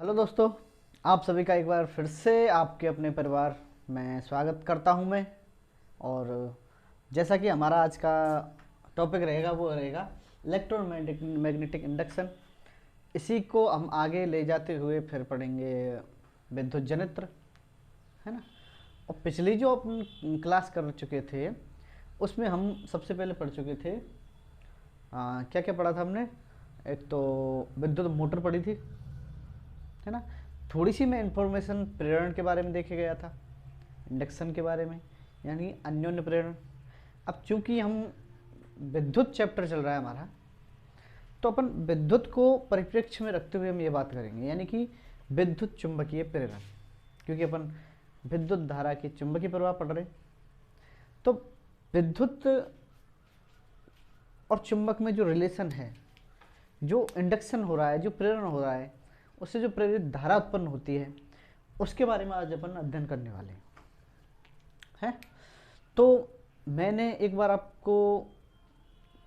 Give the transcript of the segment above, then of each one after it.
Hello दोस्तों, आप सभी का एक बार फिर से आपके अपने परिवार में स्वागत करता हूं मैं। और जैसा कि हमारा आज का टॉपिक रहेगा वो रहेगा इलेक्ट्रोमैग्नेटिक इंडक्शन। इसी को हम आगे ले जाते हुए फिर पढ़ेंगे विद्युत जनित्र, है ना। और पिछली जो अपन क्लास कर चुके थे उसमें हम सबसे पहले पढ़ चुके थे क्या क्या पढ़ा था हमने। एक तो विद्युत मोटर पढ़ी थी, है ना। थोड़ी सी मैं इंफॉर्मेशन प्रेरण के बारे में देखे गया था, इंडक्शन के बारे में, यानी अन्योन्य प्रेरण। अब चूंकि हम विद्युत चैप्टर चल रहा है हमारा, तो अपन विद्युत को परिप्रेक्ष्य में रखते हुए हम ये बात करेंगे, यानी कि विद्युत चुंबकीय प्रेरण, क्योंकि अपन विद्युत धारा की चुंबकीय प्रवाह पढ़ रहे हैं। तो विद्युत और चुंबक में जो रिलेशन है, जो इंडक्शन हो रहा है, जो प्रेरण हो रहा है, उससे जो प्रेरित धारा उत्पन्न होती है, उसके बारे में आज अपन अध्ययन करने वाले हैं। तो मैंने एक बार आपको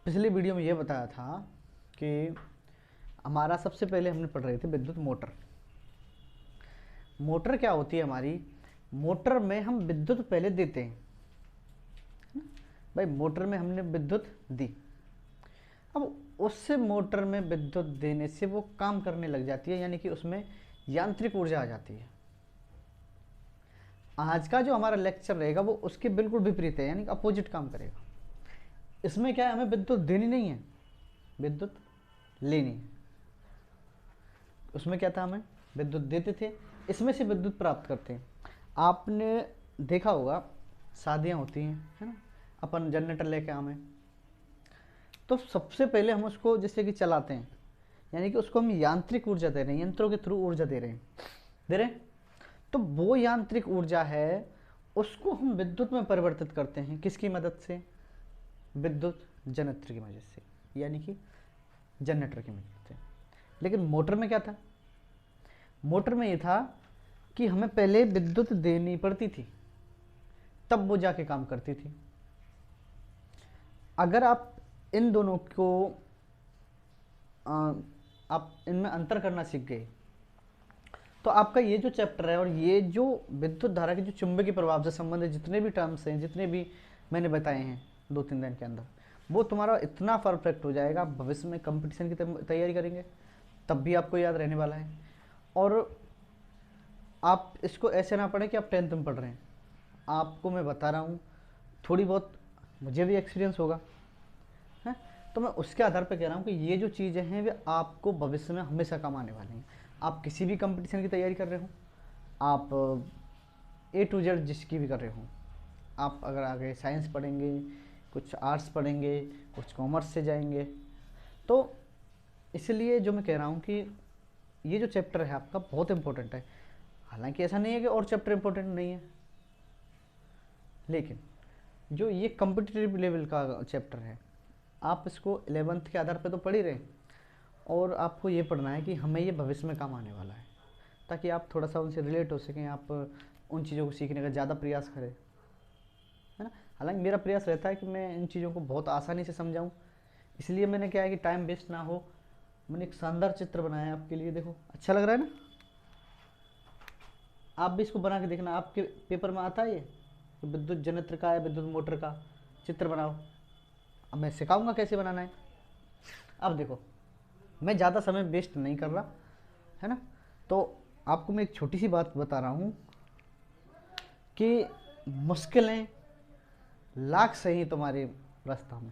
पिछले वीडियो में यह बताया था कि हमारा सबसे पहले हमने पढ़ रहे थे विद्युत मोटर। मोटर क्या होती है हमारी? मोटर में हम विद्युत पहले देते हैं, भाई मोटर में हमने विद्युत दी। अब उससे मोटर में विद्युत देने से वो काम करने लग जाती है, यानी कि उसमें यांत्रिक ऊर्जा आ जाती है। आज का जो हमारा लेक्चर रहेगा वो उसके बिल्कुल विपरीत है, यानी कि अपोजिट काम करेगा। इसमें क्या है, हमें विद्युत देनी नहीं है, विद्युत लेनी है। उसमें क्या था, हमें विद्युत देते थे, इसमें से विद्युत प्राप्त करते हैं। आपने देखा होगा शादियाँ होती हैं, है ना, अपन जनरेटर लेके आए, तो सबसे पहले हम उसको जैसे कि चलाते हैं, यानी कि उसको हम यांत्रिक ऊर्जा दे रहे हैं, यंत्रों के थ्रू ऊर्जा दे रहे हैं। तो वो यांत्रिक ऊर्जा है, उसको हम विद्युत में परिवर्तित करते हैं। किसकी मदद से? विद्युत जनित्र की मदद से, यानी कि जनरेटर की मदद से। लेकिन मोटर में क्या था? मोटर में ये था कि हमें पहले विद्युत देनी पड़ती थी, तब वो जाके काम करती थी। अगर आप इन दोनों को आप इनमें अंतर करना सीख गए, तो आपका ये जो चैप्टर है और ये जो विद्युत धारा की जो चुंबकीय प्रभाव से संबंधित जितने भी टर्म्स हैं, जितने भी मैंने बताए हैं 2-3 दिन के अंदर, वो तुम्हारा इतना परफेक्ट हो जाएगा, भविष्य में कंपटीशन की तैयारी करेंगे तब भी आपको याद रहने वाला है। और आप इसको ऐसे ना पढ़ें कि आप 10th में पढ़ रहे हैं। आपको मैं बता रहा हूँ, थोड़ी बहुत मुझे भी एक्सपीरियंस होगा, है, तो मैं उसके आधार पर कह रहा हूँ कि ये जो चीज़ें हैं वे आपको भविष्य में हमेशा काम आने वाली हैं। आप किसी भी कंपटीशन की तैयारी कर रहे हो, आप A to Z जिसकी भी कर रहे हो, आप अगर आगे साइंस पढ़ेंगे, कुछ आर्ट्स पढ़ेंगे, कुछ कॉमर्स से जाएंगे, तो इसलिए जो मैं कह रहा हूँ कि ये जो चैप्टर है आपका बहुत इंपॉर्टेंट है। हालांकि ऐसा नहीं है कि और चैप्टर इंपॉर्टेंट नहीं है, लेकिन जो ये कॉम्पिटिटिव लेवल का चैप्टर है, आप इसको 11th के आधार पर तो पढ़ ही रहे हैं, और आपको ये पढ़ना है कि हमें ये भविष्य में काम आने वाला है, ताकि आप थोड़ा सा उनसे रिलेट हो सकें, आप उन चीज़ों को सीखने का ज़्यादा प्रयास करें, है ना। हालांकि मेरा प्रयास रहता है कि मैं इन चीज़ों को बहुत आसानी से समझाऊं, इसलिए मैंने क्या है कि टाइम वेस्ट ना हो, मैंने एक शानदार चित्र बनाया है आपके लिए। देखो, अच्छा लग रहा है ना? आप भी इसको बना के देखना, आपके पेपर में आता है ये विद्युत जनित्र का है, विद्युत मोटर का चित्र बनाओ। अब मैं सिखाऊंगा कैसे बनाना है। अब देखो, मैं ज़्यादा समय वेस्ट नहीं कर रहा, है ना। तो आपको मैं एक छोटी सी बात बता रहा हूँ कि मुश्किलें लाख सही तुम्हारे रास्ता में,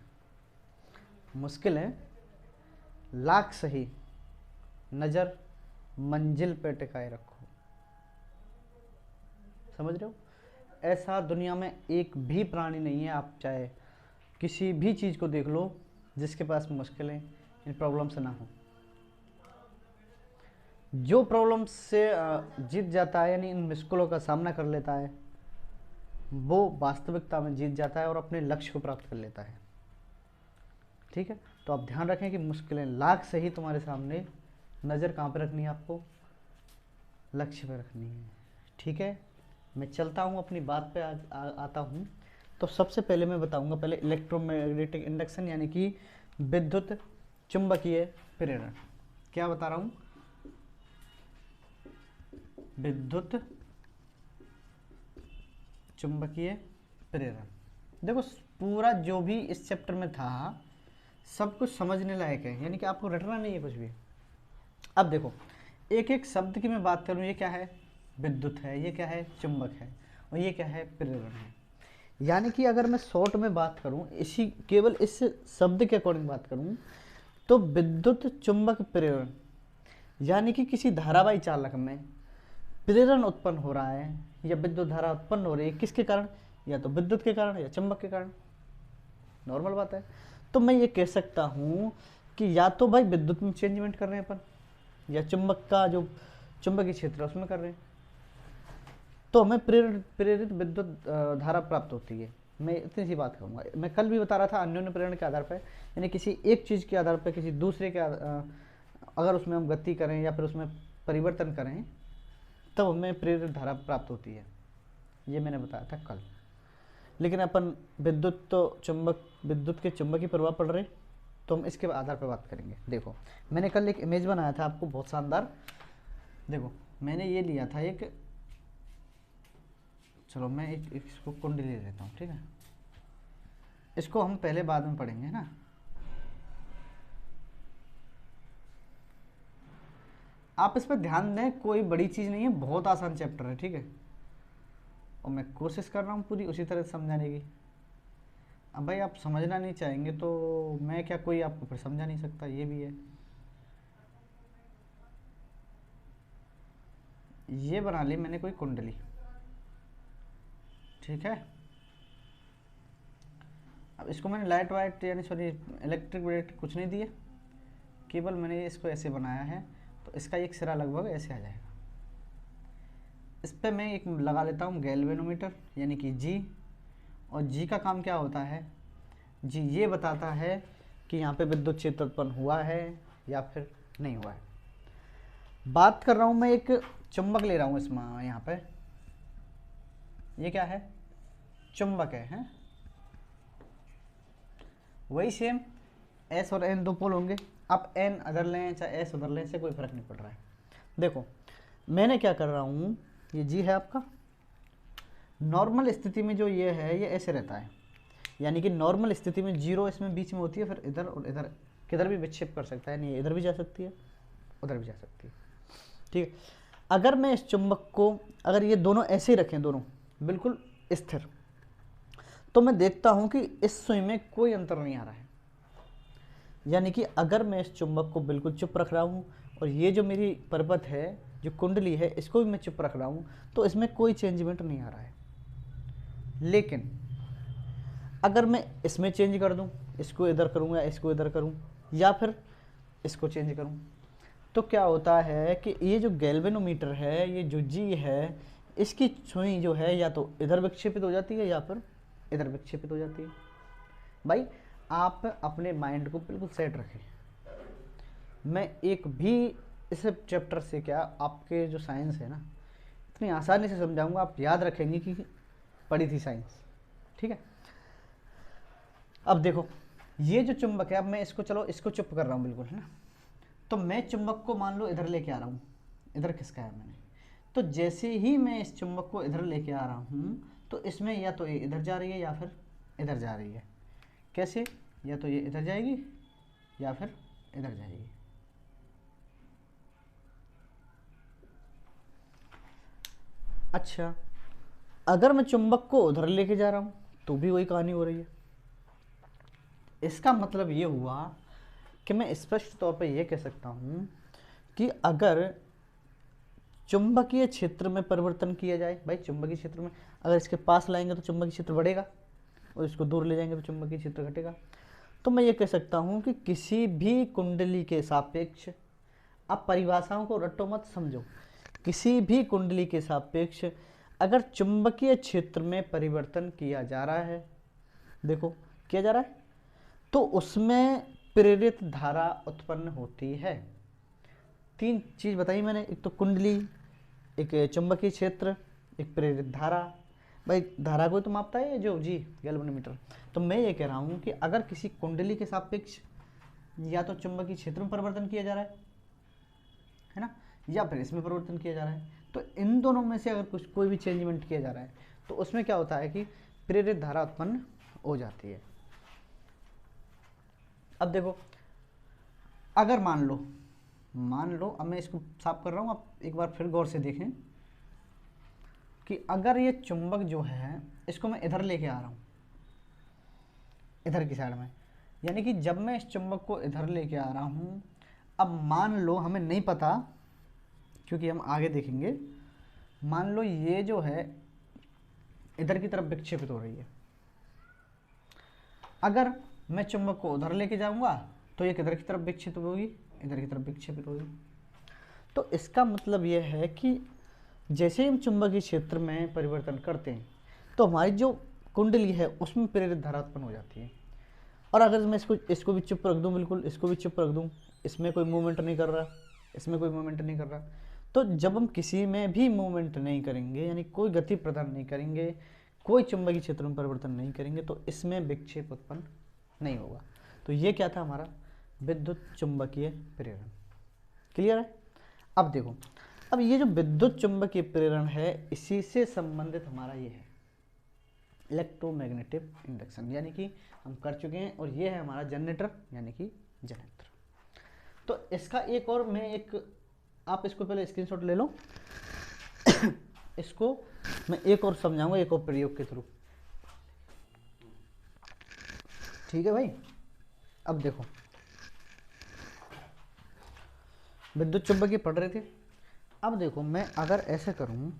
मुश्किलें लाख सही, नज़र मंजिल पे टिकाए रखो। समझ रहे हो? ऐसा दुनिया में एक भी प्राणी नहीं है, आप चाहे किसी भी चीज़ को देख लो, जिसके पास मुश्किलें, इन प्रॉब्लम से ना हो। जो प्रॉब्लम से जीत जाता है, यानी इन मुश्किलों का सामना कर लेता है, वो वास्तविकता में जीत जाता है और अपने लक्ष्य को प्राप्त कर लेता है। ठीक है, तो आप ध्यान रखें कि मुश्किलें लाख सही तुम्हारे सामने, नज़र कहाँ पर रखनी है आपको? लक्ष्य पर रखनी है। ठीक है, मैं चलता हूँ अपनी बात पे आता हूँ। तो सबसे पहले मैं बताऊँगा पहले इलेक्ट्रोमैग्नेटिक इंडक्शन, यानी कि विद्युत चुंबकीय प्रेरण। क्या बता रहा हूँ? विद्युत चुंबकीय प्रेरण। देखो पूरा जो भी इस चैप्टर में था सब कुछ समझने लायक है, यानी कि आपको रटना नहीं है कुछ भी। अब देखो एक एक शब्द की मैं बात करूं, ये क्या है, विद्युत है, ये क्या है, चुंबक है, और ये क्या है, प्रेरण है। यानी कि अगर मैं शॉर्ट में बात करूं, इसी केवल इस शब्द के अकॉर्डिंग बात करूं, तो विद्युत चुंबक प्रेरण यानी कि किसी धारावाही चालक में प्रेरण उत्पन्न हो रहा है या विद्युत धारा उत्पन्न हो रही है, किसके कारण, या तो विद्युत के कारण या चुंबक के कारण। नॉर्मल बात है। तो मैं ये कह सकता हूँ कि या तो भाई विद्युत में चेंजमेंट कर रहे हैं अपन, या चुंबक का जो चुंबकीय क्षेत्र है उसमें कर रहे हैं, तो हमें प्रेरित विद्युत धारा प्राप्त होती है। मैं इतनी सी बात करूँगा। मैं कल भी बता रहा था अन्योन्य प्रेरण के आधार पर, यानी किसी एक चीज़ के आधार पर किसी दूसरे के अगर उसमें हम गति करें या फिर उसमें परिवर्तन करें तब हमें प्रेरित धारा प्राप्त होती है, ये मैंने बताया था कल। लेकिन अपन विद्युत के चुंबकीय प्रभाव पड़ रहे, तो हम इसके आधार पर बात करेंगे। देखो मैंने कल एक इमेज बनाया था आपको बहुत शानदार। देखो मैंने ये लिया था एक, चलो मैं इसको कुंडली ले लेता हूँ, ठीक है। इसको हम पहले बाद में पढ़ेंगे ना। आप इस पर ध्यान दें, कोई बड़ी चीज़ नहीं है, बहुत आसान चैप्टर है, ठीक है। और मैं कोशिश कर रहा हूँ पूरी उसी तरह समझाने की। अब भाई आप समझना नहीं चाहेंगे तो मैं क्या, कोई आपको फिर समझा नहीं सकता, ये भी है। ये बना ली मैंने कोई कुंडली, ठीक है। अब इसको मैंने लाइट वाइट यानी सॉरी इलेक्ट्रिक वाइट कुछ नहीं दिया, केवल मैंने इसको ऐसे बनाया है। तो इसका एक सिरा लगभग ऐसे आ जाएगा। इस पर मैं एक लगा लेता हूँ गैल्वेनोमीटर यानी कि जी, और जी का काम क्या होता है, जी ये बताता है कि यहाँ पे विद्युत क्षेत्र उत्पन्न हुआ है या फिर नहीं हुआ है। बात कर रहा हूँ मैं, एक चुंबक ले रहा हूँ इसमें, यहाँ पे ये क्या है, चुंबक है? वही सेम एस और एन दो पोल होंगे। आप एन अदर लें चाहे एस उधर लें, इससे कोई फर्क नहीं पड़ रहा है। देखो मैंने क्या कर रहा हूँ, ये जी है आपका, नॉर्मल स्थिति में जो ये है ये ऐसे रहता है, यानी कि नॉर्मल स्थिति में जीरो इसमें बीच में होती है, फिर इधर और इधर किधर भी विक्षेप कर सकता है, नहीं इधर भी जा सकती है उधर भी जा सकती है, ठीक है। अगर मैं इस चुंबक को, अगर ये दोनों ऐसे ही रखें, दोनों बिल्कुल स्थिर, तो मैं देखता हूं कि इस सुई में कोई अंतर नहीं आ रहा है। यानी कि अगर मैं इस चुंबक को बिल्कुल चुप रख रहा हूं और ये जो मेरी पर्वत है, जो कुंडली है, इसको भी मैं चुप रख रहा हूं, तो इसमें कोई चेंजमेंट नहीं आ रहा है। लेकिन अगर मैं इसमें चेंज कर दूं, इसको इधर करूं या इसको इधर करूं या फिर इसको चेंज करूं, तो क्या होता है कि ये जो गैल्वेनोमीटर है, ये जो जी है, इसकी सुई जो है या तो इधर विक्षेपित हो जाती है या फिर इधर विक्षेपित हो जाती है। भाई आप अपने माइंड को बिल्कुल सेट रखें। मैं एक भी इस चैप्टर से क्या, आपके जो साइंस है ना, इतनी आसानी से समझाऊंगा, आप याद रखेंगे कि पढ़ी थी साइंस, ठीक है। अब देखो ये जो चुंबक है, अब मैं इसको, चलो इसको चुप कर रहा हूँ बिल्कुल, है ना। तो मैं चुंबक को मान लो इधर लेके आ रहा हूँ, इधर किसका है मैंने, तो जैसे ही मैं इस चुंबक को इधर लेके आ रहा हूँ, तो इसमें या तो ये इधर जा रही है या फिर इधर जा रही है। कैसे, या तो ये इधर जाएगी या फिर इधर जाएगी। अच्छा, अगर मैं चुंबक को उधर लेके जा रहा हूँ तो भी वही कहानी हो रही है। इसका मतलब ये हुआ कि मैं स्पष्ट तौर पर यह कह सकता हूं कि अगर चुंबकीय क्षेत्र में परिवर्तन किया जाए, भाई चुंबकीय क्षेत्र में अगर इसके पास लाएंगे तो चुंबकीय क्षेत्र बढ़ेगा और इसको दूर ले जाएंगे तो चुंबकीय क्षेत्र घटेगा। तो मैं ये कह सकता हूं कि किसी भी कुंडली के सापेक्ष, आप परिभाषाओं को रट्टो मत समझो, किसी भी कुंडली के सापेक्ष अगर चुंबकीय क्षेत्र में परिवर्तन किया जा रहा है, देखो किया जा रहा है, तो उसमें प्रेरित धारा उत्पन्न होती है। तीन चीज बताई मैंने, एक तो कुंडली, एक चुंबकीय क्षेत्र, एक प्रेरित धारा। भाई धारा को तो मापता है जो जी गैल्वेनोमीटर। तो मैं ये कह रहा हूँ कि अगर किसी कुंडली के सापेक्ष या तो चुंबकीय क्षेत्र में परिवर्तन किया जा रहा है ना, या फिर इसमें परिवर्तन किया जा रहा है, तो इन दोनों में से अगर कुछ कोई भी चेंजमेंट किया जा रहा है तो उसमें क्या होता है कि प्रेरित धारा उत्पन्न हो जाती है। अब देखो, अगर मान लो अब मैं इसको साफ कर रहा हूँ, आप एक बार फिर गौर से देखें कि अगर ये चुंबक जो है इसको मैं इधर लेके आ रहा हूँ, इधर की साइड में, यानी कि जब मैं इस चुंबक को इधर लेके आ रहा हूँ, अब मान लो हमें नहीं पता क्योंकि हम आगे देखेंगे, मान लो ये जो है इधर की तरफ विक्षेपित हो रही है, अगर मैं चुंबक को उधर लेके जाऊंगा तो ये किधर की तरफ विक्षेपित होगी, इधर की तरफ विक्षेपित होगी। तो इसका मतलब यह है कि जैसे ही हम चुंबकीय क्षेत्र में परिवर्तन करते हैं तो हमारी जो कुंडली है उसमें प्रेरित धारा उत्पन्न हो जाती है। और अगर मैं इसको भी चुप रख दूं, बिल्कुल इसको भी चुप रख दूं, इसमें कोई मूवमेंट नहीं कर रहा, इसमें कोई मूवमेंट नहीं कर रहा, तो जब हम किसी में भी मूवमेंट नहीं करेंगे, यानी कोई गति प्रदान नहीं करेंगे, कोई चुंबकीय क्षेत्र में परिवर्तन नहीं करेंगे, तो इसमें विक्षेप उत्पन्न नहीं होगा। तो ये क्या था हमारा विद्युत चुंबकीय प्रेरण। क्लियर है? अब देखो, अब ये जो विद्युत चुंबकीय प्रेरण है इसी से संबंधित हमारा ये है इलेक्ट्रोमैग्नेटिक इंडक्शन, यानी कि हम कर चुके हैं, और ये है हमारा जनरेटर यानी कि जनरेटर। तो इसका एक और मैं आप इसको पहले स्क्रीनशॉट ले लो इसको मैं एक और समझाऊंगा एक और प्रयोग के थ्रू। ठीक है भाई? अब देखो, विद्युत चुंबकीय पढ़ रहे थे, अब देखो मैं अगर ऐसे करूं,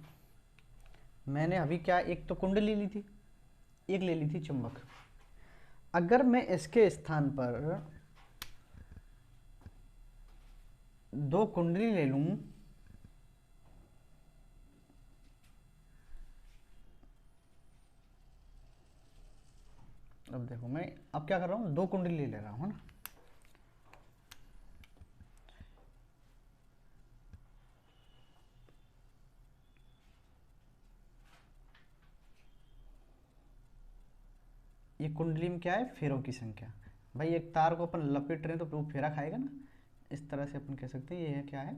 मैंने अभी क्या एक तो कुंडली ली थी, एक ले ली थी चुंबक, अगर मैं इसके स्थान पर दो कुंडली ले लूं, अब देखो मैं अब क्या कर रहा हूं, दो कुंडली ले रहा हूं ना, ये कुंडली में क्या है, फेरों की संख्या। भाई एक तार को अपन लपेट रहे हैं तो वो फेरा खाएगा ना, इस तरह से अपन कह सकते हैं ये क्या है,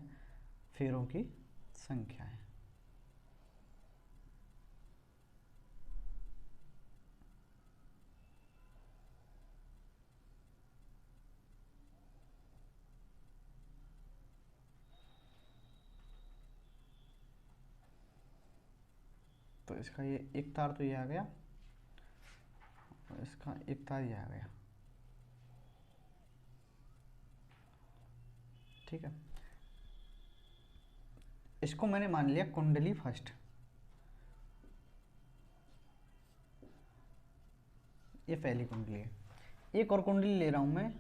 फेरों की संख्या है। तो इसका ये एक तार तो ये आ गया, और इसका एक तार ये आ गया। ठीक है, इसको मैंने मान लिया कुंडली फर्स्ट, ये पहली कुंडली है। एक और कुंडली ले रहा हूं मैं,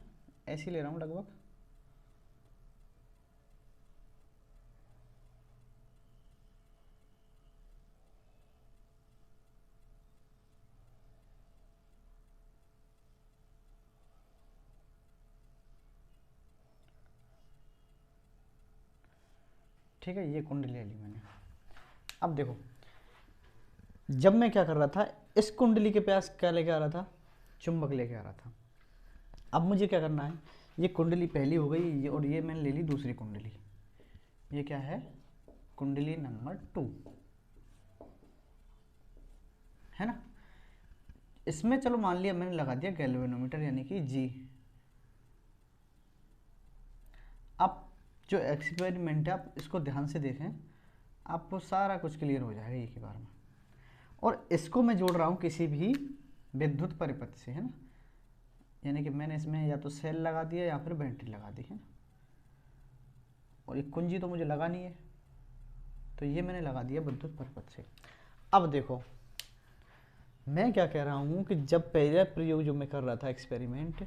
ऐसी ले रहा हूं लगभग, ठीक है, ये कुंडली ले ली मैंने। अब देखो, जब मैं क्या कर रहा था, इस कुंडली के पास क्या लेके आ रहा था, चुंबक लेके आ रहा था। अब मुझे क्या करना है, ये कुंडली पहली हो गई, ये और ये मैंने ले ली दूसरी कुंडली, ये क्या है, कुंडली नंबर 2 है ना। इसमें चलो मान लिया मैंने लगा दिया गैल्वेनोमीटर यानी कि जी। अब जो एक्सपेरिमेंट है आप इसको ध्यान से देखें, आपको सारा कुछ क्लियर हो जाएगा एक ही बार में। और इसको मैं जोड़ रहा हूँ किसी भी विद्युत परिपथ से, है ना, यानी कि मैंने इसमें या तो सेल लगा दिया या फिर बैटरी लगा दी, है ना, और एक कुंजी तो मुझे लगानी है, तो ये मैंने लगा दिया विद्युत परिपथ से। अब देखो मैं क्या कह रहा हूँ कि जब पहला प्रयोग जो मैं कर रहा था एक्सपेरिमेंट,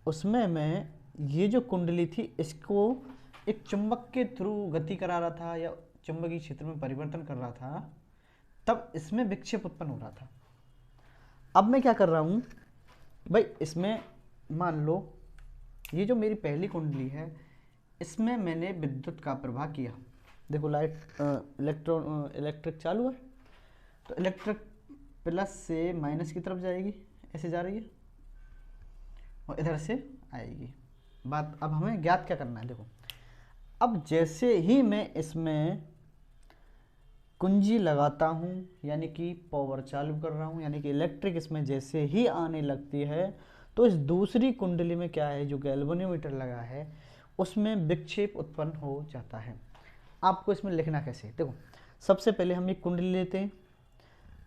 उसमें मैं ये जो कुंडली थी इसको एक चुंबक के थ्रू गति करा रहा था या चुंबकीय क्षेत्र में परिवर्तन कर रहा था, तब इसमें विक्षेप उत्पन्न हो रहा था। अब मैं क्या कर रहा हूँ भाई, इसमें मान लो ये जो मेरी पहली कुंडली है इसमें मैंने विद्युत का प्रवाह किया, देखो लाइट इलेक्ट्रिक चालू है, तो इलेक्ट्रिक प्लस से माइनस की तरफ जाएगी, ऐसे जा रही है और इधर से आएगी। बात अब हमें ज्ञात क्या करना है, देखो अब जैसे ही मैं इसमें कुंजी लगाता हूँ यानी कि पावर चालू कर रहा हूँ, यानी कि इलेक्ट्रिक इसमें जैसे ही आने लगती है तो इस दूसरी कुंडली में क्या है, जो गैल्वेनोमीटर लगा है उसमें विक्षेप उत्पन्न हो जाता है। आपको इसमें लिखना कैसे है, देखो सबसे पहले हम एक कुंडली लेते हैं।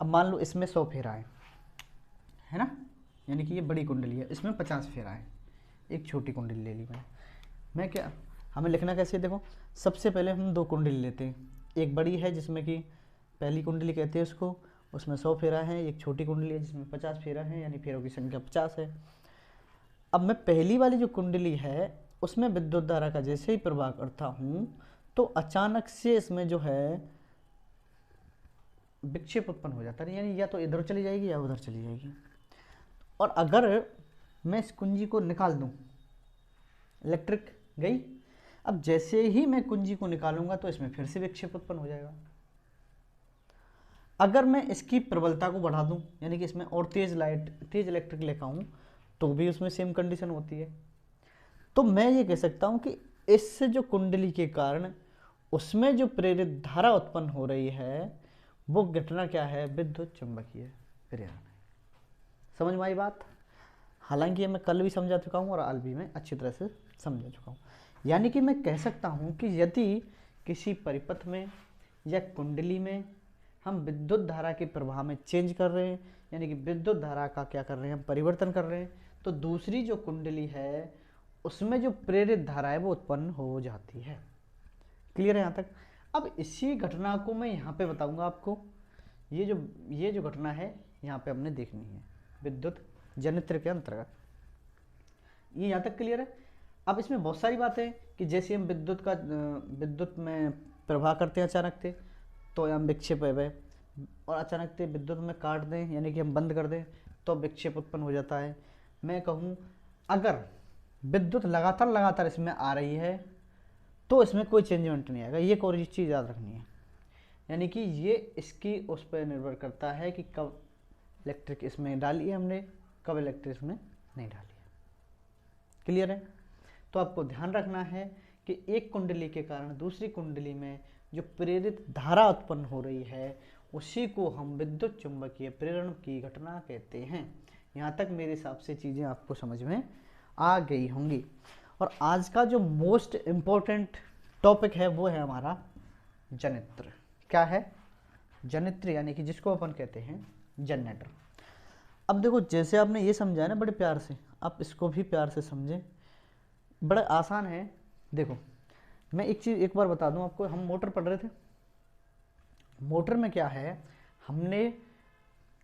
अब मान लो इसमें 100 फेरा है ना, यानी कि ये बड़ी कुंडली है, इसमें 50 फेरा है। एक छोटी कुंडली ले ली मैं क्या हमें लिखना कैसे है, देखो सबसे पहले हम दो कुंडली लेते हैं। एक बड़ी है जिसमें कि पहली कुंडली कहते हैं उसको, उसमें 100 फेरा है। एक छोटी कुंडली है जिसमें 50 फेरा है, यानी फेरों की संख्या 50 है। अब मैं पहली वाली जो कुंडली है उसमें विद्युत धारा का जैसे ही प्रवाह करता हूँ तो अचानक से इसमें जो है विक्षेप उत्पन्न हो जाता है, यानी या तो इधर चली जाएगी या उधर चली जाएगी। और अगर मैं इस कुंजी को निकाल दूं, इलेक्ट्रिक गई, अब जैसे ही मैं कुंजी को निकालूंगा तो इसमें फिर से विक्षेप उत्पन्न हो जाएगा। अगर मैं इसकी प्रबलता को बढ़ा दूं, यानी कि इसमें और तेज इलेक्ट्रिक लेकर आऊं, तो भी उसमें सेम कंडीशन होती है। तो मैं ये कह सकता हूं कि इससे जो कुंडली के कारण उसमें जो प्रेरित धारा उत्पन्न हो रही है वो घटना क्या है, विद्युत चुंबकीय प्रेरण। समझ में आई बात? हालांकि ये मैं कल भी समझा चुका हूँ और आज भी मैं अच्छी तरह से समझा चुका हूँ। यानी कि मैं कह सकता हूँ कि यदि किसी परिपथ में या कुंडली में हम विद्युत धारा के प्रवाह में चेंज कर रहे हैं, यानी कि विद्युत धारा का क्या कर रहे हैं, हम परिवर्तन कर रहे हैं, तो दूसरी जो कुंडली है उसमें जो प्रेरित धारा है वो उत्पन्न हो जाती है। क्लियर है यहाँ तक? अब इसी घटना को मैं यहाँ पे बताऊंगा आपको। ये जो घटना है यहाँ पे हमने देखनी है विद्युत जनित्र के अंतर्गत। ये यहाँ तक क्लियर है? अब इसमें बहुत सारी बातें हैं कि जैसे हम विद्युत में प्रवाह करते हैं अचानक से, तो हम विक्षेप है, और अचानक से विद्युत में काट दें यानी कि हम बंद कर दें तो विक्षेप उत्पन्न हो जाता है। मैं कहूँ अगर विद्युत लगातार इसमें आ रही है तो इसमें कोई चेंजमेंट नहीं आएगा। ये एक और चीज़ याद रखनी है, यानी कि ये इसकी उस पर निर्भर करता है कि कब इलेक्ट्रिक इसमें डाली है हमने, कब इलेक्ट्रिक इसमें नहीं डाली है। क्लियर है? तो आपको ध्यान रखना है कि एक कुंडली के कारण दूसरी कुंडली में जो प्रेरित धारा उत्पन्न हो रही है उसी को हम विद्युत चुंबकीय प्रेरण की घटना कहते हैं। यहाँ तक मेरे हिसाब से चीज़ें आपको समझ में आ गई होंगी। और आज का जो मोस्ट इम्पोर्टेंट टॉपिक है वो है हमारा जनित्र। क्या है? जनित्र, यानी कि जिसको अपन कहते हैं जनरेटर। अब देखो जैसे आपने ये समझा ना बड़े प्यार से, आप इसको भी प्यार से समझें, बड़ा आसान है। देखो मैं एक चीज़ एक बार बता दूं आपको, हम मोटर पढ़ रहे थे, मोटर में क्या है, हमने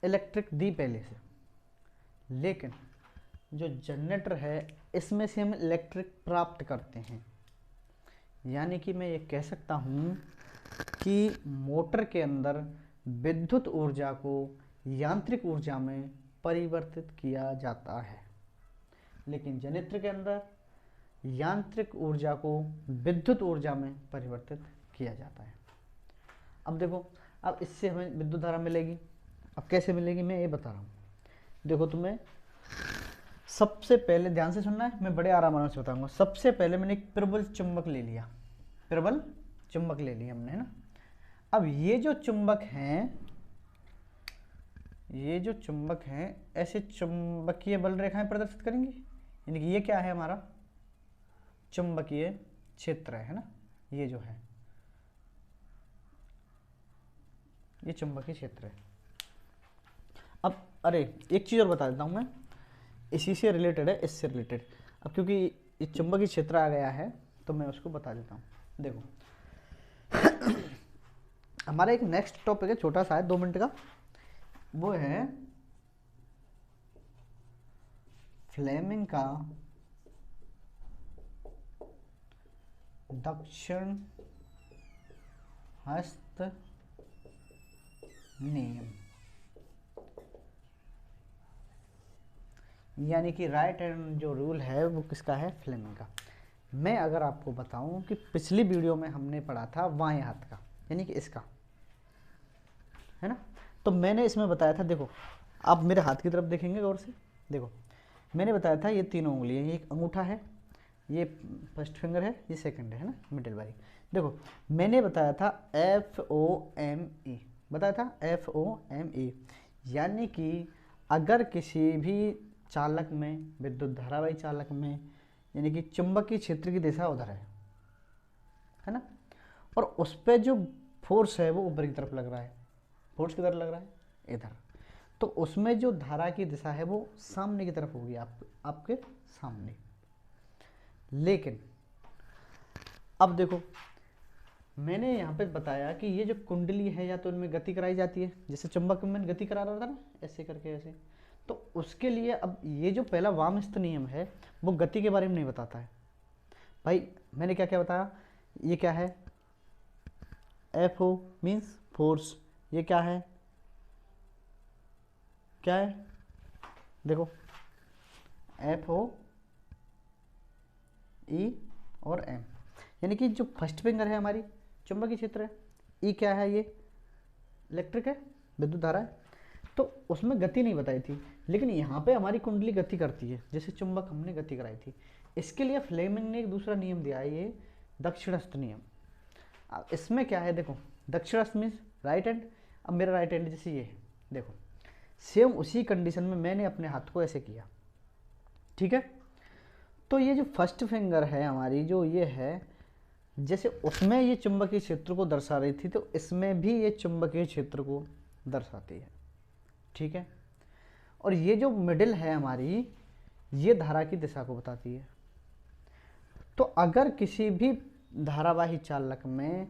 इलेक्ट्रिक दी पहले से, लेकिन जो जनरेटर है इसमें से हम इलेक्ट्रिक प्राप्त करते हैं। यानी कि मैं ये कह सकता हूँ कि मोटर के अंदर विद्युत ऊर्जा को यांत्रिक ऊर्जा में परिवर्तित किया जाता है, लेकिन जनरेटर के अंदर यांत्रिक ऊर्जा को विद्युत ऊर्जा में परिवर्तित किया जाता है। अब देखो, अब इससे हमें विद्युत धारा मिलेगी। अब कैसे मिलेगी मैं ये बता रहा हूँ। देखो तुम्हें सबसे पहले ध्यान से सुनना है, मैं बड़े आराम से बताऊंगा। सबसे पहले मैंने एक प्रबल चुंबक ले लिया, प्रबल चुंबक ले लिया हमने, है ना। अब ये जो चुंबक हैं ऐसे चुंबकीय बल रेखाएं प्रदर्शित करेंगी, यानी कि ये क्या है, हमारा चुंबकीय क्षेत्र है ना। ये जो है ये चुंबकीय क्षेत्र है। अब अरे एक चीज़ और बता देता हूँ मैं, इसी से रिलेटेड है, इससे रिलेटेड। अब क्योंकि ये चुंबकीय क्षेत्र आ गया है तो मैं उसको बता देता हूँ। देखो हमारा एक नेक्स्ट टॉपिक है, छोटा सा है, 2 मिनट का, वो है फ्लेमिंग का दक्षिण हस्त नियम, यानी कि राइट हैंड जो रूल है वो किसका है, फ्लेमिंग का। मैं अगर आपको बताऊं कि पिछली वीडियो में हमने पढ़ा था बाएं हाथ का, यानी कि इसका, है ना। तो मैंने इसमें बताया था, देखो आप मेरे हाथ की तरफ देखेंगे गौर से, देखो मैंने बताया था ये तीनों उंगली है, ये एक अंगूठा है, ये फर्स्ट फिंगर है, ये सेकंड है ना, मिडिल वाली। देखो मैंने बताया था FOME, बताया था FOME, यानी कि अगर किसी भी चालक में, विद्युत धारावाही चालक में, यानी कि चुंबकीय क्षेत्र की दिशा उधर है ना, और उस पर जो फोर्स है वो ऊपर की तरफ लग रहा है, फोर्स किधर लग रहा है, इधर, तो उसमें जो धारा की दिशा है वो सामने की तरफ होगी, आपके सामने। लेकिन अब देखो मैंने यहाँ पे बताया कि ये जो कुंडली है या तो इनमें गति कराई जाती है, जैसे चुंबक में गति करा रहा था ना, ऐसे करके ऐसे, तो उसके लिए अब ये जो पहला वामस्थ नियम है वो गति के बारे में नहीं बताता है भाई। मैंने क्या क्या बताया, ये क्या है, FO मीन्स फोर्स, ये क्या है, क्या है, देखो FOE और M, यानी कि जो फर्स्ट फिंगर है हमारी चुंबकीय क्षेत्र है, E क्या है, ये इलेक्ट्रिक है, विद्युत धारा है, तो उसमें गति नहीं बताई थी। लेकिन यहाँ पे हमारी कुंडली गति करती है, जैसे चुंबक हमने गति कराई थी। इसके लिए फ्लेमिंग ने एक दूसरा नियम दिया है, ये दक्षिणस्थ नियम। अब इसमें क्या है, देखो दक्षिणस्थ मीन्स राइट हैंड, अब मेरा राइट हैंड जैसे ये है, देखो सेम उसी कंडीशन में मैंने अपने हाथ को ऐसे किया, ठीक है। तो ये जो फर्स्ट फिंगर है हमारी, जो ये है, जैसे उसमें ये चुंबकीय क्षेत्र को दर्शा रही थी, तो इसमें भी ये चुंबकीय क्षेत्र को दर्शाती है, ठीक है। और ये जो मिडिल है हमारी, ये धारा की दिशा को बताती है। तो अगर किसी भी धारावाही चालक में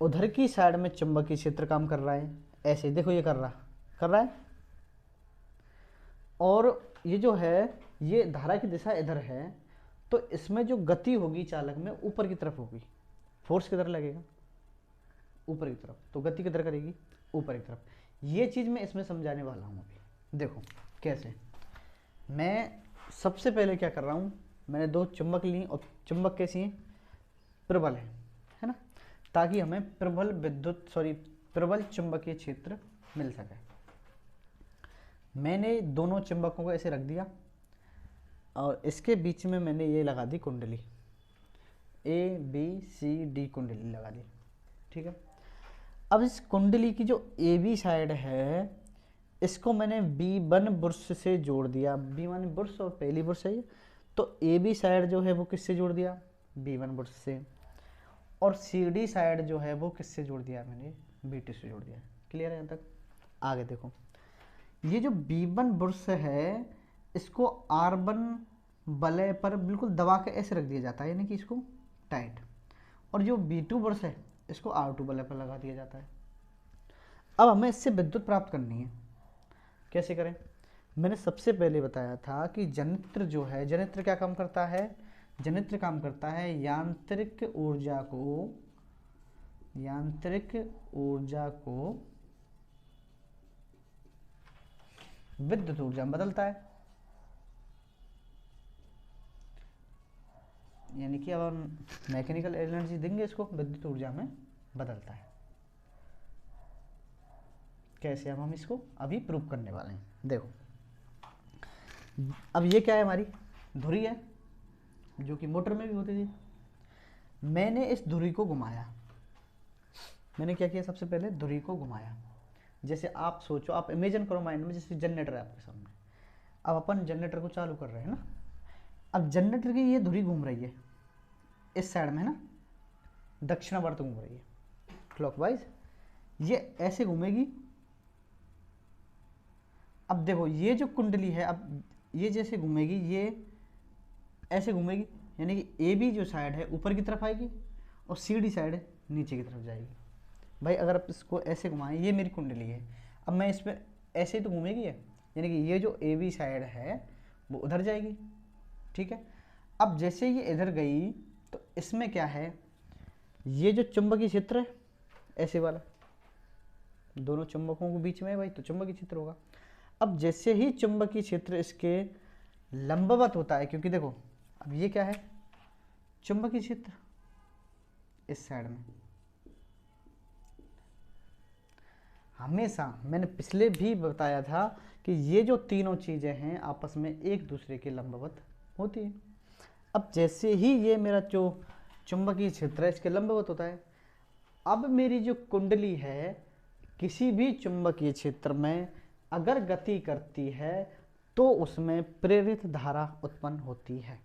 उधर की साइड में चुंबकीय क्षेत्र काम कर रहा है, ऐसे देखो ये कर रहा है, और ये जो है ये धारा की दिशा इधर है, तो इसमें जो गति होगी चालक में ऊपर की तरफ होगी, फोर्स किधर लगेगा, ऊपर की तरफ, तो गति किधर करेगी, ऊपर की तरफ। ये चीज़ मैं इसमें समझाने वाला हूँ अभी। देखो कैसे, मैं सबसे पहले क्या कर रहा हूँ, मैंने दो चुंबक ली, और चुंबक कैसी हैं, प्रबल है ना, ताकि हमें प्रबल चुंबकीय क्षेत्र मिल सके। मैंने दोनों चुंबकों को ऐसे रख दिया, और इसके बीच में मैंने ये लगा दी कुंडली, ABCD कुंडली लगा दी, ठीक है। अब इस कुंडली की जो AB साइड है, इसको मैंने B1 बुर्श से जोड़ दिया, B माने बुर्श और पहली बुर्श है ये, तो AB साइड जो है वो किससे जोड़ दिया, B1 बुर्श से, और CD साइड जो है वो किससे जोड़ दिया, मैंने B2 से जोड़ दिया। क्लियर है यहाँ तक? आगे देखो, ये जो B1 बुर्श है, इसको R1 वलय पर बिल्कुल दबा के ऐसे रख दिया जाता है, यानी कि इसको टाइट, और जो B2 बुर्श है इसको R2 वलय पर लगा दिया जाता है। अब हमें इससे विद्युत प्राप्त करनी है, कैसे करें? मैंने सबसे पहले बताया था कि जनित्र जो है, जनित्र क्या काम करता है, जनित्र काम करता है यांत्रिक ऊर्जा को विद्युत ऊर्जा में बदलता है, यानी कि अब हम मैकेनिकल एनर्जी देंगे, इसको विद्युत ऊर्जा में बदलता है। कैसे, अब हम इसको अभी प्रूव करने वाले हैं। देखो अब ये क्या है, हमारी धुरी है, जो कि मोटर में भी होती थी। मैंने इस धुरी को घुमाया, मैंने क्या किया, सबसे पहले धुरी को घुमाया। जैसे आप सोचो, आप इमेजिन करो माइंड में, जैसे जनरेटर है आपके सामने, अब अपन जनरेटर को चालू कर रहे हैं ना, अब जनरेटर की ये धुरी घूम रही है इस साइड में, है ना, दक्षिणावर्त घूम रही है क्लॉकवाइज, ये ऐसे घूमेगी। अब देखो ये जो कुंडली है, अब ये जैसे घूमेगी, ये ऐसे घूमेगी, यानी कि AB जो साइड है ऊपर की तरफ आएगी, और CD साइड नीचे की तरफ जाएगी। भाई अगर आप इसको ऐसे घुमाएं, ये मेरी कुंडली है, अब मैं इस पर ऐसे ही तो घूमेगी है, यानी कि ये जो AB साइड है वो उधर जाएगी, ठीक है। अब जैसे ये इधर गई, तो इसमें क्या है, ये जो चुंबकीय क्षेत्र है ऐसे वाला, दोनों चुंबकों के बीच में है भाई, तो चुंबकीय क्षेत्र होगा। अब जैसे ही चुंबकीय क्षेत्र इसके लंबवत होता है, क्योंकि देखो अब ये क्या है, चुंबकीय क्षेत्र इस साइड में, हमेशा मैंने पिछले भी बताया था कि ये जो तीनों चीज़ें हैं आपस में एक दूसरे के लंबवत होती है। अब जैसे ही ये मेरा जो चुंबकीय क्षेत्र है इसके लंबवत होता है। अब मेरी जो कुंडली है किसी भी चुंबकीय क्षेत्र में अगर गति करती है तो उसमें प्रेरित धारा उत्पन्न होती है।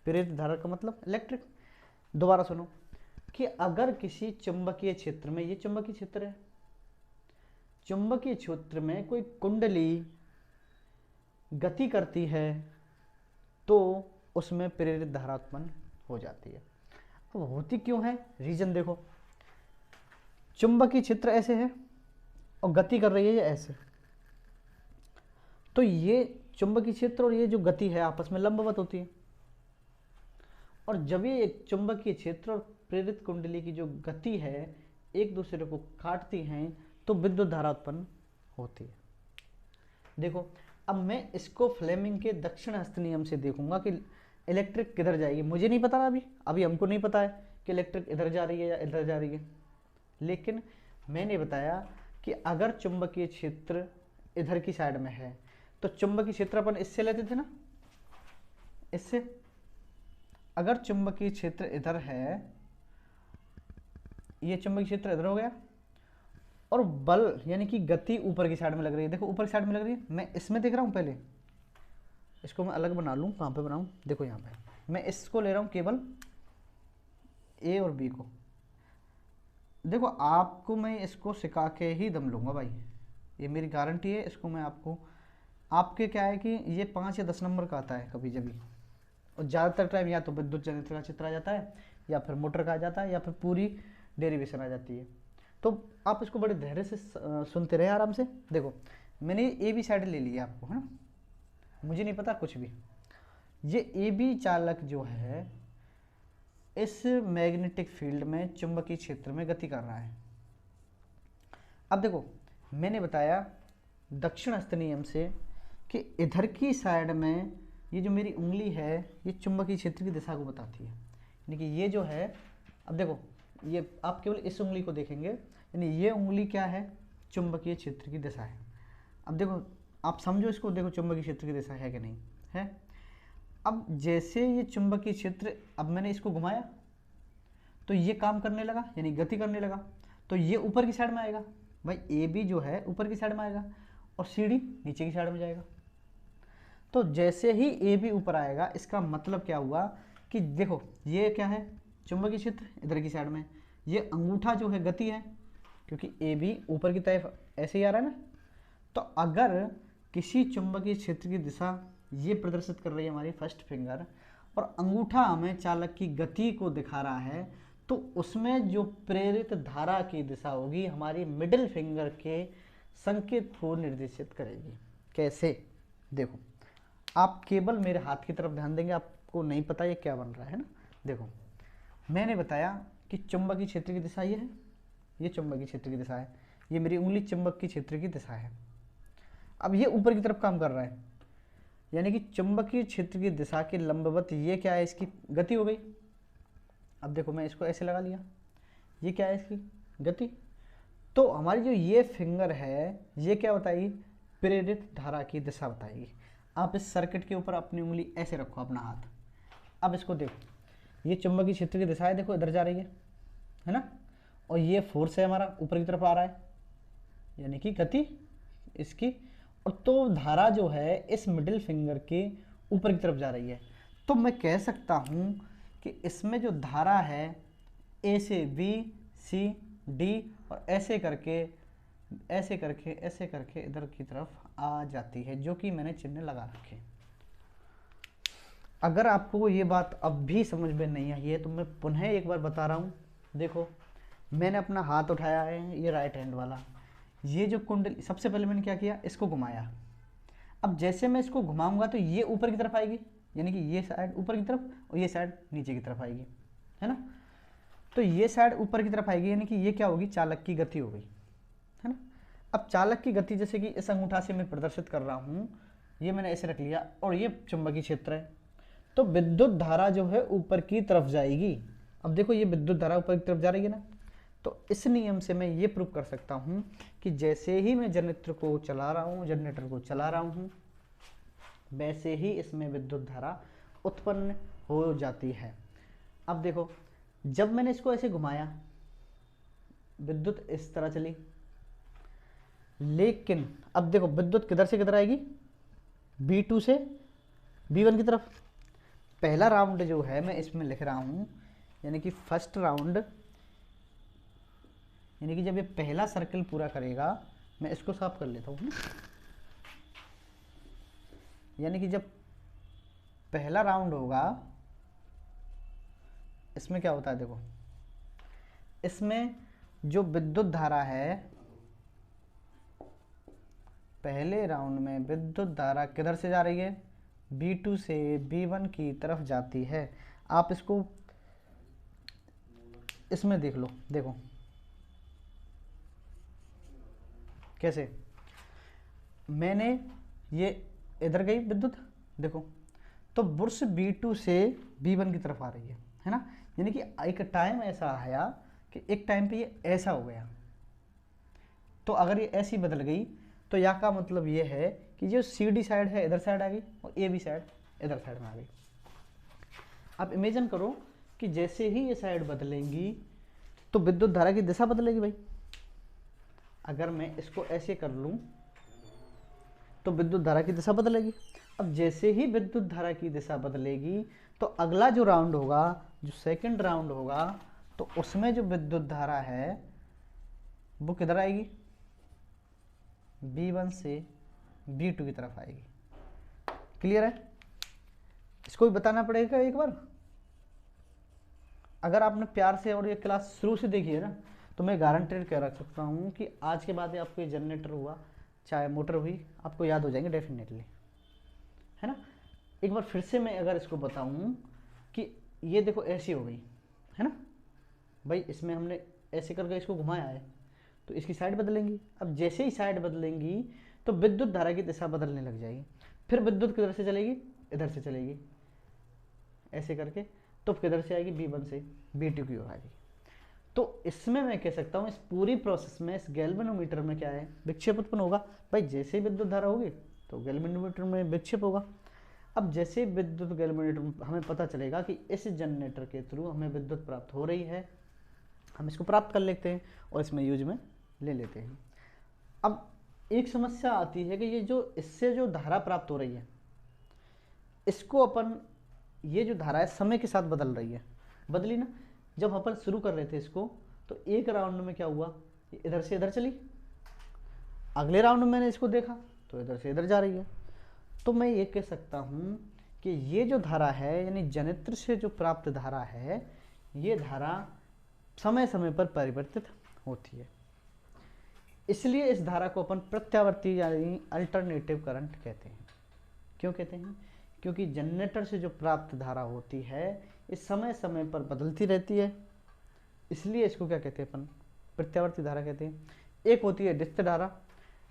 प्रेरित धारा का मतलब इलेक्ट्रिक। दोबारा सुनो कि अगर किसी चुंबकीय क्षेत्र में, ये चुंबकीय क्षेत्र है, चुंबकीय क्षेत्र में कोई कुंडली गति करती है तो उसमें प्रेरित धारा उत्पन्न हो जाती है। अब होती क्यों है, रीजन देखो। चुंबकीय क्षेत्र ऐसे है और गति कर रही है ये ऐसे, तो ये चुंबकीय क्षेत्र और ये जो गति है आपस में लंबवत होती है। और जब ये एक चुंबकीय क्षेत्र और प्रेरित कुंडली की जो गति है एक दूसरे को काटती हैं तो विद्युत धारा उत्पन्न होती है। देखो अब मैं इसको फ्लेमिंग के दक्षिण हस्त नियम से देखूंगा कि इलेक्ट्रिक किधर जाएगी। मुझे नहीं पता ना, अभी हमको नहीं पता है कि इलेक्ट्रिक इधर जा रही है या इधर जा रही है, लेकिन मैंने बताया कि अगर चुंबकीय क्षेत्र इधर की साइड में है तो चुंबकीय क्षेत्र अपन इससे लेते थे ना, इससे। अगर चुंबकीय क्षेत्र इधर है, ये चुंबकीय क्षेत्र इधर हो गया और बल यानी कि गति ऊपर की साइड में लग रही है। देखो ऊपर की साइड में लग रही है, मैं इसमें देख रहा हूँ। पहले इसको मैं अलग बना लूँ, कहाँ पे बनाऊँ, देखो यहाँ पे मैं इसको ले रहा हूँ केवल ए और बी को। देखो आपको मैं इसको सिखा के ही दम लूँगा भाई, ये मेरी गारंटी है। इसको मैं आपको, आपके क्या है कि ये 5 या 10 नंबर का आता है कभी जभी, और ज़्यादातर टाइम या तो विद्युत जनित्र का चित्र आ जाता है या फिर मोटर का आ जाता है या फिर पूरी डेरिवेशन आ जाती है। तो आप इसको बड़े धैर्य से सुनते रहे आराम से। देखो मैंने ए बी साइड ले लिया आपको, है ना, मुझे नहीं पता कुछ भी। ये ए बी चालक जो है इस मैग्नेटिक फील्ड में चुंबकीय क्षेत्र में गति कर रहा है। अब देखो मैंने बताया दक्षिण हस्त नियम से कि इधर की साइड में ये जो मेरी उंगली है ये चुंबकीय क्षेत्र की दिशा को बताती है, यानी कि ये जो है, अब देखो ये आप केवल इस उंगली को देखेंगे, यानी ये उंगली क्या है, चुंबकीय क्षेत्र की दिशा है। अब देखो आप समझो इसको, देखो चुंबकीय क्षेत्र की दिशा है कि नहीं है। अब जैसे ये चुंबकीय क्षेत्र, अब मैंने इसको घुमाया तो ये काम करने लगा, यानी गति करने लगा, तो ये ऊपर की साइड में आएगा भाई। ए बी जो है ऊपर की साइड में आएगा और सी डी नीचे की साइड में जाएगा। तो जैसे ही ए बी ऊपर आएगा इसका मतलब क्या हुआ कि देखो ये क्या है, चुंबकीय क्षेत्र इधर की साइड में, ये अंगूठा जो है गति है, क्योंकि ए बी ऊपर की तरफ ऐसे ही आ रहा है ना। तो अगर किसी चुंबकीय क्षेत्र की दिशा ये प्रदर्शित कर रही है हमारी फर्स्ट फिंगर, और अंगूठा हमें चालक की गति को दिखा रहा है, तो उसमें जो प्रेरित धारा की दिशा होगी हमारी मिडिल फिंगर के संकेत को निर्देशित करेगी। कैसे, देखो आप केवल मेरे हाथ की तरफ ध्यान देंगे, आपको नहीं पता ये क्या बन रहा है ना। देखो मैंने बताया कि चुंबकीय क्षेत्र की दिशा ये है, ये चुंबकीय क्षेत्र की दिशा है, ये मेरी उंगली चुंबकीय क्षेत्र की दिशा है। अब ये ऊपर की तरफ काम कर रहा है, यानी कि चुंबकीय क्षेत्र की दिशा के लंबवत ये क्या है, इसकी गति हो गई। अब देखो मैं इसको ऐसे लगा लिया, ये क्या है, इसकी गति। तो हमारी जो ये फिंगर है ये क्या बताएगी, प्रेरित धारा की दिशा बताएगी। आप इस सर्किट के ऊपर अपनी उंगली ऐसे रखो, अपना हाथ। अब इसको देखो, ये चुंबकीय क्षेत्र की दिशा है, देखो इधर जा रही है ना, और ये फोर्स है हमारा ऊपर की तरफ आ रहा है, यानी कि गति इसकी, और तो धारा जो है इस मिडिल फिंगर के ऊपर की तरफ जा रही है। तो मैं कह सकता हूँ कि इसमें जो धारा है ए से बी, सी, डी और ऐसे करके ऐसे करके ऐसे करके इधर की तरफ आ जाती है, जो कि मैंने चिन्ह लगा रखे। अगर आपको ये बात अब भी समझ में नहीं आई है तो मैं पुनः एक बार बता रहा हूँ। देखो मैंने अपना हाथ उठाया है, ये राइट हैंड वाला, ये जो कुंडली, सबसे पहले मैंने क्या किया, इसको घुमाया। अब जैसे मैं इसको घुमाऊंगा तो ये ऊपर की तरफ आएगी, यानी कि ये साइड ऊपर की तरफ और ये साइड नीचे की तरफ आएगी, है ना। तो ये साइड ऊपर की तरफ आएगी, यानी कि ये क्या होगी, चालक की गति हो गई, है ना। अब चालक की गति जैसे कि इस अंगूठा से मैं प्रदर्शित कर रहा हूँ, ये मैंने ऐसे रख लिया और ये चुंबकीय क्षेत्र है, तो विद्युत धारा जो है ऊपर की तरफ जाएगी। अब देखो ये विद्युत धारा ऊपर की तरफ जा रही है ना, तो इस नियम से मैं ये प्रूव कर सकता हूँ कि जैसे ही मैं जनरेटर को चला रहा हूँ वैसे ही इसमें विद्युत धारा उत्पन्न हो जाती है। अब देखो, जब मैंने इसको ऐसे घुमाया, विद्युत इस तरह चली, लेकिन अब देखो विद्युत किधर से किधर आएगी, B2 से B1 की तरफ। पहला राउंड जो है मैं इसमें लिख रहा हूँ, यानी कि फर्स्ट राउंड, यानी कि जब ये पहला सर्कल पूरा करेगा, मैं इसको साफ कर लेता हूँ, यानी कि जब पहला राउंड होगा, इसमें क्या होता है देखो, इसमें जो विद्युत धारा है, पहले राउंड में विद्युत धारा किधर से जा रही है, B2 से B1 की तरफ जाती है। आप इसको इसमें देख लो, देखो कैसे, मैंने ये इधर गई विद्युत, देखो तो बुर्श B2 से B1 की तरफ आ रही है ना। यानी कि एक टाइम ऐसा आया कि एक टाइम पे ये ऐसा हो गया, तो अगर ये ऐसी बदल गई तो या का मतलब ये है कि जो CD साइड है इधर साइड आ गई और AB साइड इधर साइड में आ गई। अब इमेजिन करो कि जैसे ही ये साइड बदलेंगी तो विद्युत धारा की दिशा बदलेगी भाई। अगर मैं इसको ऐसे कर लूँ तो विद्युत धारा की दिशा बदलेगी। अब जैसे ही विद्युत धारा की दिशा बदलेगी तो अगला जो राउंड होगा, जो सेकंड राउंड होगा, तो उसमें जो विद्युत धारा है वो किधर आएगी, B1 से B2 की तरफ आएगी। क्लियर है? इसको भी बताना पड़ेगा एक बार। अगर आपने प्यार से और ये क्लास शुरू से देखी है ना, तो मैं गारंटेड कह रख सकता हूँ कि आज के बाद आपको ये जनरेटर हुआ चाहे मोटर हुई, आपको याद हो जाएंगे डेफिनेटली, है ना। एक बार फिर से मैं अगर इसको बताऊँ कि ये देखो ऐसी हो गई, है ना भाई, इसमें हमने ऐसे करके इसको घुमाया है तो इसकी साइड बदलेंगी। अब जैसे ही साइड बदलेंगी तो विद्युत धारा की दिशा बदलने लग जाएगी। फिर विद्युत किधर से चलेगी, इधर से चलेगी ऐसे करके, तो किधर से आएगी, B1 से B2 की ओर आएगी। तो इसमें मैं कह सकता हूँ इस पूरी प्रोसेस में, इस गैल्वेनोमीटर में क्या है, विक्षेप उत्पन्न होगा भाई। जैसे ही विद्युत धारा होगी तो गैल्वेनोमीटर में विक्षेप होगा। अब जैसे विद्युत गैल्वेनोमीटर हमें पता चलेगा कि इस जनरेटर के थ्रू हमें विद्युत प्राप्त हो रही है, हम इसको प्राप्त कर लेते हैं और इसमें यूज में ले लेते हैं। अब एक समस्या आती है कि ये जो इससे जो धारा प्राप्त हो रही है, इसको अपन, ये जो धारा है समय के साथ बदल रही है, बदली ना। जब अपन शुरू कर रहे थे इसको तो एक राउंड में क्या हुआ, ये इधर से इधर चली, अगले राउंड में मैंने इसको देखा तो इधर से इधर जा रही है। तो मैं ये कह सकता हूँ कि ये जो धारा है, यानी जनरेटर से जो प्राप्त धारा है, ये धारा समय समय पर परिवर्तित होती है। इसलिए इस धारा को अपन प्रत्यावर्ती यानी अल्टरनेटिव करंट कहते हैं। क्यों कहते हैं? क्योंकि जनरेटर से जो प्राप्त धारा होती है इस समय समय पर बदलती रहती है, इसलिए इसको क्या कहते हैं अपन, प्रत्यावर्ती धारा कहते हैं। एक होती है डिस्क धारा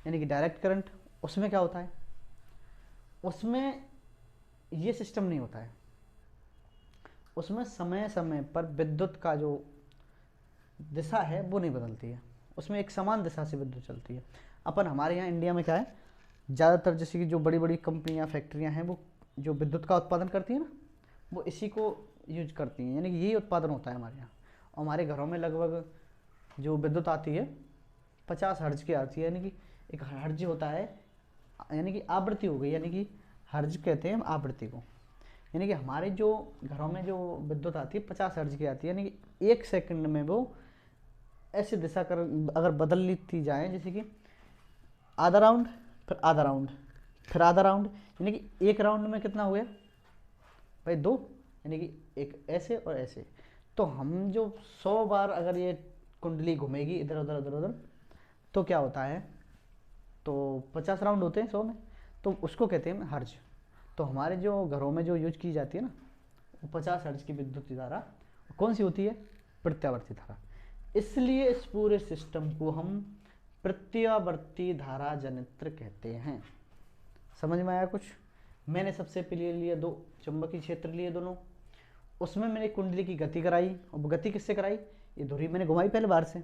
यानी कि डायरेक्ट करंट, उसमें क्या होता है, उसमें ये सिस्टम नहीं होता है, उसमें समय समय पर विद्युत का जो दिशा है वो नहीं बदलती है, उसमें एक समान दिशा से विद्युत चलती है। अपन हमारे यहाँ इंडिया में क्या है, ज़्यादातर जैसे कि जो बड़ी बड़ी कंपनियाँ फैक्ट्रियाँ हैं वो जो विद्युत का उत्पादन करती हैं ना, वो इसी को यूज करती हैं, यानी कि यही उत्पादन होता है हमारे यहाँ। और हमारे घरों में लगभग जो विद्युत आती है 50 हर्ज की आती है, यानी कि एक हर्ज होता है, यानी कि आवृत्ति हो गई, यानी कि हर्ज कहते हैं आवृत्ति को। यानी कि हमारे जो घरों में जो विद्युत आती है 50 हर्ज की आती है, यानी कि 1 सेकंड में वो ऐसी दिशा कर अगर बदल ली जाए, जैसे कि आधा राउंड, फिर आधा राउंड, फिर आधा राउंड, यानी कि एक राउंड में कितना हो गया भाई, 2, यानी कि एक ऐसे और ऐसे। तो हम जो 100 बार अगर ये कुंडली घूमेगी इधर उधर इधर उधर, तो क्या होता है, तो 50 राउंड होते हैं 100 में, तो उसको कहते हैं हर्ज। तो हमारे जो घरों में जो यूज की जाती है ना, वो 50 हर्ज की विद्युत धारा कौन सी होती है, प्रत्यावर्ती धारा। इसलिए इस पूरे सिस्टम को हम प्रत्यावर्ती धारा जनरेटर कहते हैं। समझ में आया कुछ? मैंने सबसे पहले लिए 2 चुंबकीय क्षेत्र लिए दोनों, उसमें मैंने कुंडली की गति कराई, और गति किससे कराई, ये धुरी मैंने घुमाई पहले बाहर से,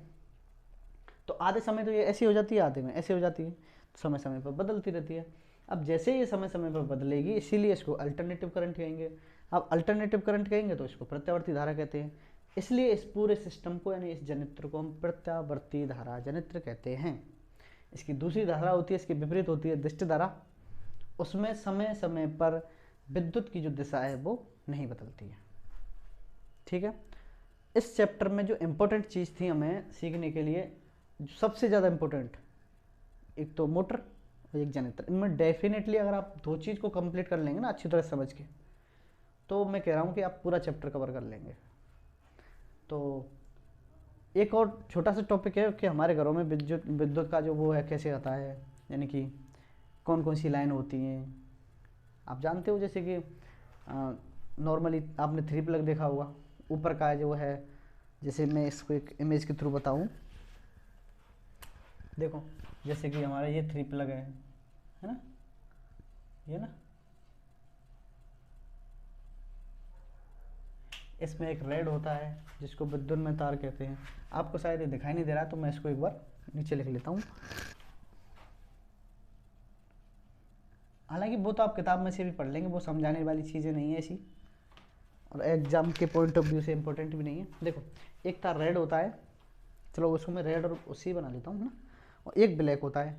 तो आधे समय तो ये ऐसी हो जाती है, आधे में ऐसे हो जाती है, तो समय समय पर बदलती रहती है। अब जैसे ये समय समय पर बदलेगी, इसीलिए इसको अल्टरनेटिव करंट कहेंगे। अब अल्टरनेटिव करंट कहेंगे तो इसको प्रत्यावर्ती धारा कहते हैं। इसलिए इस पूरे सिस्टम को यानी इस जनित्र को हम प्रत्यावर्ती धारा जनित्र कहते हैं। इसकी दूसरी धारा होती है, इसकी विपरीत होती है दिष्ट धारा। उसमें समय समय पर विद्युत की जो दिशा है वो नहीं बदलती है। ठीक है। इस चैप्टर में जो इम्पोर्टेंट चीज़ थी हमें सीखने के लिए, जो सबसे ज़्यादा इम्पोर्टेंट, एक तो मोटर और एक जनित्र। इनमें डेफिनेटली अगर आप दो चीज़ को कंप्लीट कर लेंगे ना अच्छी तरह समझ के, तो मैं कह रहा हूँ कि आप पूरा चैप्टर कवर कर लेंगे। तो एक और छोटा सा टॉपिक है कि हमारे घरों में विद्युत का जो वो है कैसे आता है, यानी कि कौन कौन सी लाइन होती हैं। आप जानते हो जैसे कि नॉर्मली आपने 3 प्लग देखा होगा, ऊपर का जो है, जैसे मैं इसको एक इमेज के थ्रू बताऊं। देखो जैसे कि हमारा ये 3 प्लग है ना, ये ना, इसमें एक रेड होता है जिसको विद्युत में तार कहते हैं। आपको शायद ये दिखाई नहीं दे रहा, तो मैं इसको एक बार नीचे लिख लेता हूँ। हालांकि वो तो आप किताब में से भी पढ़ लेंगे, वो समझाने वाली चीज़ें नहीं है ऐसी, और एग्जाम के पॉइंट ऑफ व्यू से इम्पोर्टेंट भी नहीं है। देखो एक तार रेड होता है, चलो उसको मैं रेड और उसी बना लेता हूँ ना, और एक ब्लैक होता है।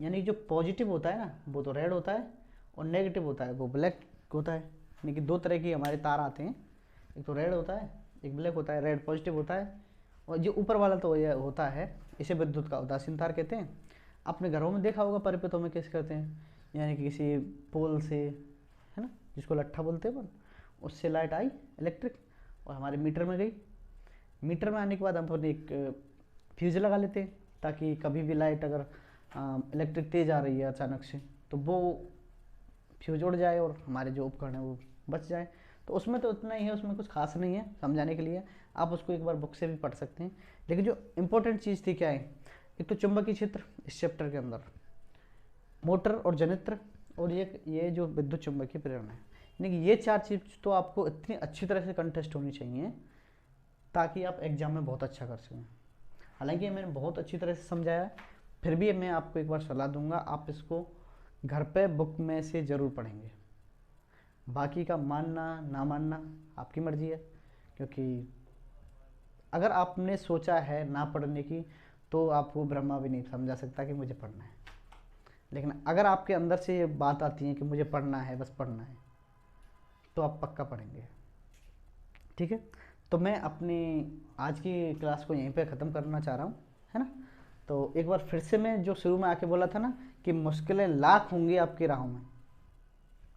यानी जो पॉजिटिव होता है ना वो तो रेड होता है, और नेगेटिव होता है वो ब्लैक होता है। यानी कि 2 तरह की हमारे तार आते हैं, एक तो रेड होता है, एक ब्लैक होता है। रेड पॉजिटिव होता है, और जो ऊपर वाला तो ये होता है, इसे विद्युत का उदासीन तार कहते हैं। आपने घरों में देखा होगा परिपथों में कैसे करते हैं, यानी कि किसी पोल से, है ना, जिसको लट्ठा बोलते हैं अपन, उससे लाइट आई इलेक्ट्रिक और हमारे मीटर में गई। मीटर में आने के बाद हम अपन एक फ्यूज लगा लेते हैं, ताकि कभी भी लाइट अगर इलेक्ट्रिक तेज आ रही है अचानक से, तो वो फ्यूज उड़ जाए और हमारे जो उपकरण है वो बच जाए। तो उसमें तो इतना ही है, उसमें कुछ खास नहीं है समझाने के लिए, आप उसको एक बार बुक से भी पढ़ सकते हैं। लेकिन जो इम्पोर्टेंट चीज़ थी क्या है, एक तो चुंबकीय क्षेत्र इस चैप्टर के अंदर, मोटर और जनित्र, और ये जो विद्युत चुंबकीय प्रेरण है। यानी कि ये 4 चीज़ तो आपको इतनी अच्छी तरह से कंटेस्ट होनी चाहिए ताकि आप एग्जाम में बहुत अच्छा कर सकें। हालांकि मैंने बहुत अच्छी तरह से समझाया, फिर भी मैं आपको एक बार सलाह दूंगा, आप इसको घर पे बुक में से ज़रूर पढ़ेंगे। बाकी का मानना ना मानना आपकी मर्जी है, क्योंकि अगर आपने सोचा है ना पढ़ने की, तो आपको ब्रह्मा भी नहीं समझा सकता कि मुझे पढ़ना है। लेकिन अगर आपके अंदर से ये बात आती है कि मुझे पढ़ना है, बस पढ़ना है, तो आप पक्का पढ़ेंगे। ठीक है। तो मैं अपनी आज की क्लास को यहीं पे ख़त्म करना चाह रहा हूँ, है ना। तो एक बार फिर से मैं जो शुरू में आके बोला था ना कि मुश्किलें लाख होंगी आपकी राहों में,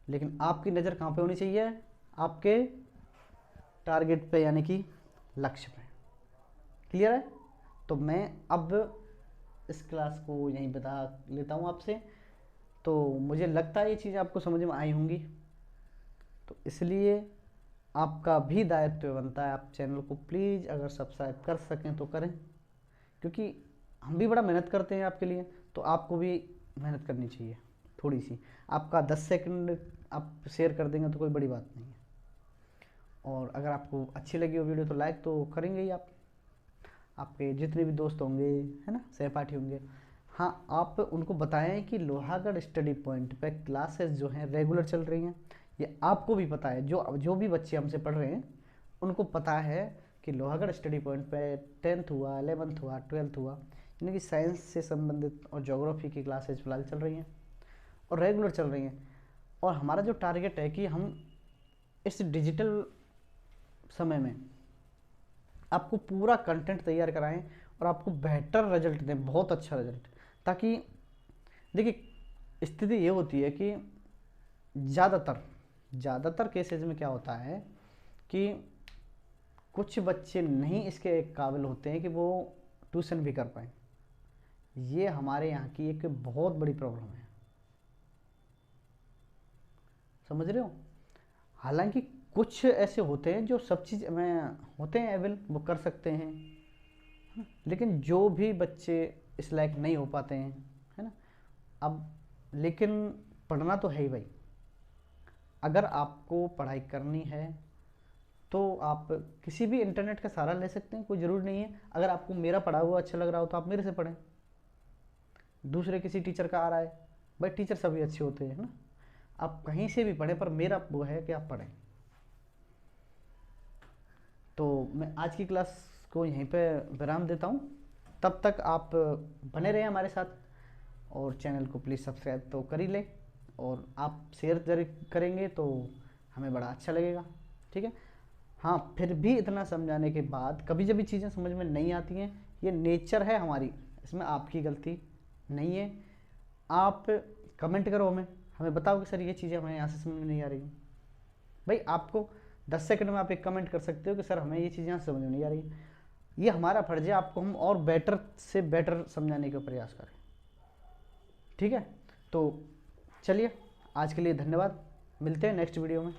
लेकिन आपकी नज़र कहाँ पे होनी चाहिए, आपके टारगेट पे, यानी कि लक्ष्य पे। क्लियर है। तो मैं अब इस क्लास को यहीं बता लेता हूँ आपसे। तो मुझे लगता है ये चीज़ आपको समझ में आई होंगी, तो इसलिए आपका भी दायित्व बनता है, आप चैनल को प्लीज़ अगर सब्सक्राइब कर सकें तो करें, क्योंकि हम भी बड़ा मेहनत करते हैं आपके लिए, तो आपको भी मेहनत करनी चाहिए थोड़ी सी। आपका 10 सेकंड आप शेयर कर देंगे तो कोई बड़ी बात नहीं है। और अगर आपको अच्छी लगी वो वीडियो तो लाइक तो करेंगे ही आप, आपके जितने भी दोस्त होंगे, है ना, सहपाठी होंगे, हाँ आप उनको बताएं कि लोहागढ़ स्टडी पॉइंट पे क्लासेस जो हैं रेगुलर चल रही हैं। ये आपको भी पता है, जो भी बच्चे हमसे पढ़ रहे हैं उनको पता है कि लोहागढ़ स्टडी पॉइंट पे 10th हुआ, 11th हुआ, 12th हुआ, यानी कि साइंस से संबंधित और ज्योग्राफी की क्लासेज फिलहाल चल रही हैं और रेगुलर चल रही हैं। और हमारा जो टारगेट है कि हम इस डिजिटल समय में आपको पूरा कंटेंट तैयार कराएं और आपको बेहतर रिजल्ट दें, बहुत अच्छा रिजल्ट। ताकि देखिए स्थिति ये होती है कि ज़्यादातर केसेज में क्या होता है कि कुछ बच्चे नहीं इसके काबिल होते हैं कि वो ट्यूशन भी कर पाएँ। ये हमारे यहाँ की एक बहुत बड़ी प्रॉब्लम है, समझ रहे हो। हालांकि कुछ ऐसे होते हैं जो सब चीज़ में होते हैं एवेल, वो कर सकते हैं, लेकिन जो भी बच्चे इस लायक नहीं हो पाते हैं, है ना। अब लेकिन पढ़ना तो है ही भाई। अगर आपको पढ़ाई करनी है तो आप किसी भी इंटरनेट का सहारा ले सकते हैं, कोई ज़रूरी नहीं है। अगर आपको मेरा पढ़ा हुआ अच्छा लग रहा हो तो आप मेरे से पढ़ें, दूसरे किसी टीचर का आ रहा है, भाई टीचर सभी अच्छे होते हैं ना, आप कहीं से भी पढ़ें, पर मेरा वो है कि आप पढ़ें। तो मैं आज की क्लास को यहीं पे विराम देता हूँ। तब तक आप बने रहें हमारे साथ, और चैनल को प्लीज़ सब्सक्राइब तो कर ही लें, और आप शेयर जरूर करेंगे तो हमें बड़ा अच्छा लगेगा। ठीक है। हाँ, फिर भी इतना समझाने के बाद कभी जब भी चीज़ें समझ में नहीं आती हैं, ये नेचर है हमारी, इसमें आपकी गलती नहीं है। आप कमेंट करो, हमें हमें बताओ कि सर ये चीज़ें हमें यहाँ से समझ में नहीं आ रही। भाई आपको 10 सेकंड में आप एक कमेंट कर सकते हो कि सर हमें ये चीज़ें यहाँ समझ में नहीं आ रही। ये हमारा फर्ज है, आपको हम और बेटर से बेटर समझाने का प्रयास करें। ठीक है। तो चलिए, आज के लिए धन्यवाद, मिलते हैं नेक्स्ट वीडियो में।